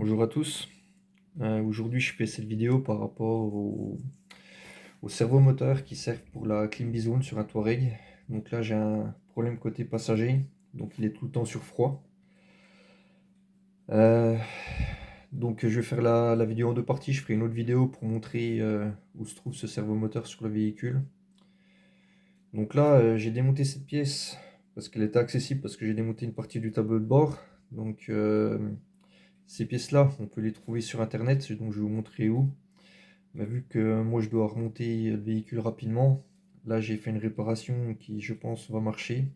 Bonjour à tous. Aujourd'hui, je fais cette vidéo par rapport au servomoteur qui sert pour la clim bizone sur un Touareg. Donc là, j'ai un problème côté passager, donc il est tout le temps sur froid. Euh, donc je vais faire la vidéo en deux parties. Je ferai une autre vidéo pour montrer où se trouve ce servomoteur sur le véhicule. Donc là, j'ai démonté cette pièce parce qu'elle était accessible, parce que j'ai démonté une partie du tableau de bord. Donc ces pièces-là, on peut les trouver sur internet, donc je vais vous montrer où. Mais vu que moi je dois remonter le véhicule rapidement, là j'ai fait une réparation qui je pense va marcher.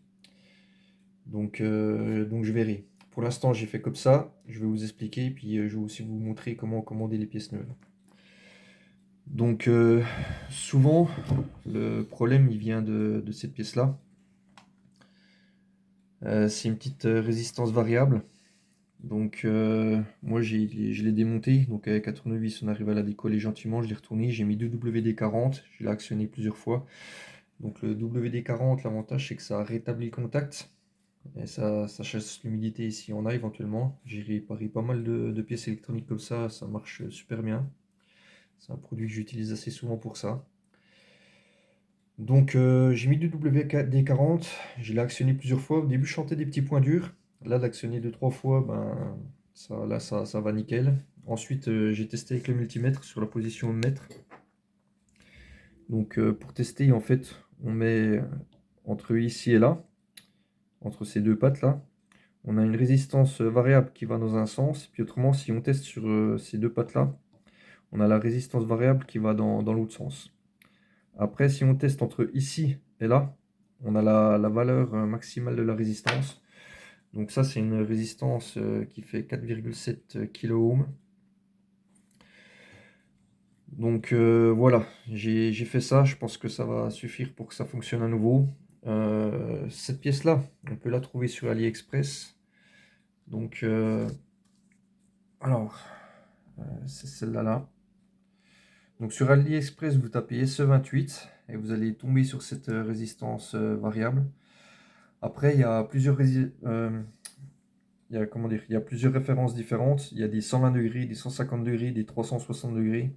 Donc je verrai. Pour l'instant j'ai fait comme ça, je vais vous expliquer, puis je vais aussi vous montrer comment commander les pièces neuves. Donc souvent le problème il vient de cette pièce-là. C'est une petite résistance variable. Donc moi je l'ai démonté, donc avec un tournevis on arrive à la décoller gentiment, je l'ai retourné, j'ai mis deux WD-40, je l'ai actionné plusieurs fois. Donc le WD-40, l'avantage c'est que ça rétablit le contact, et ça chasse l'humidité s'il y en a éventuellement. J'ai réparé pas mal de pièces électroniques comme ça marche super bien. C'est un produit que j'utilise assez souvent pour ça. Donc j'ai mis du WD-40, je l'ai actionné plusieurs fois. Au début je sentais des petits points durs. Là d'actionner deux trois fois, ben ça va nickel. Ensuite j'ai testé avec le multimètre sur la position de mètre. Donc pour tester en fait on met entre ici et là, entre ces deux pattes là, on a une résistance variable qui va dans un sens. Puis autrement si on teste sur ces deux pattes là, on a la résistance variable qui va dans l'autre sens. Après, si on teste entre ici et là, on a la valeur maximale de la résistance. Donc ça, c'est une résistance qui fait 4,7 kΩ. Donc voilà, j'ai fait ça. Je pense que ça va suffire pour que ça fonctionne à nouveau. Cette pièce-là, on peut la trouver sur AliExpress. Donc, alors, c'est celle-là là. Donc sur AliExpress, vous tapez SE28 et vous allez tomber sur cette résistance variable. Après, il y a plusieurs références différentes. Il y a des 120 degrés, des 150 degrés, des 360 degrés.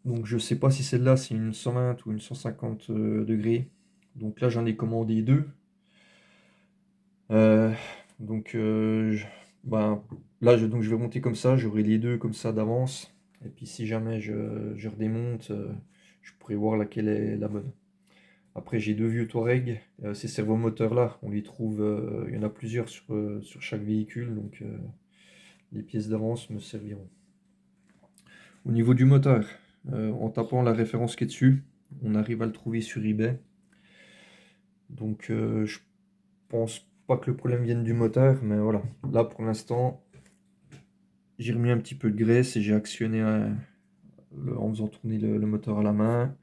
Donc je ne sais pas si celle-là c'est une 120 ou une 150 degrés. Donc là j'en ai commandé deux. Euh, donc ben, là donc je vais monter comme ça, j'aurai les deux comme ça d'avance. Et puis si jamais je redémonte, je pourrai voir laquelle est la bonne. Après, j'ai deux vieux Touareg. Ces servomoteurs-là, on les trouve, il y en a plusieurs sur chaque véhicule, donc les pièces d'avance me serviront. Au niveau du moteur, en tapant la référence qui est dessus, on arrive à le trouver sur eBay. Donc, je pense pas que le problème vienne du moteur, mais voilà. Là, pour l'instant, j'ai remis un petit peu de graisse et j'ai actionné en faisant tourner le moteur à la main.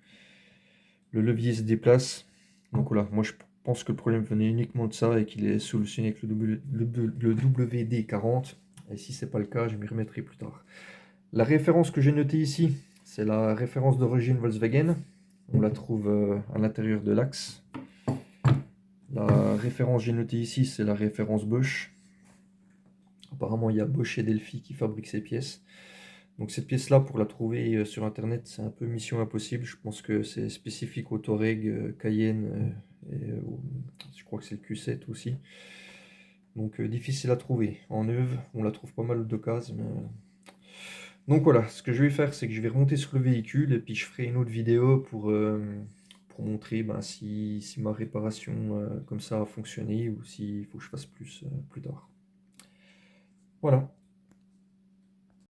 Le levier se déplace. Donc voilà, moi je pense que le problème venait uniquement de ça et qu'il est solutionné avec le WD-40. Et si c'est pas le cas, je m'y remettrai plus tard. La référence que j'ai notée ici, c'est la référence d'origine Volkswagen. On la trouve à l'intérieur de l'axe. La référence que j'ai notée ici, c'est la référence Bosch. Apparemment, il y a Bosch et Delphi qui fabriquent ces pièces. Donc cette pièce-là, pour la trouver sur Internet, c'est un peu mission impossible. Je pense que c'est spécifique au Touareg, Cayenne, et je crois que c'est le Q7 aussi. Donc difficile à trouver. En neuve, on la trouve pas mal d'occasion. Donc voilà, ce que je vais faire, c'est que je vais remonter sur le véhicule et puis je ferai une autre vidéo pour montrer ben, si ma réparation comme ça a fonctionné ou s'il faut que je fasse plus tard. Voilà.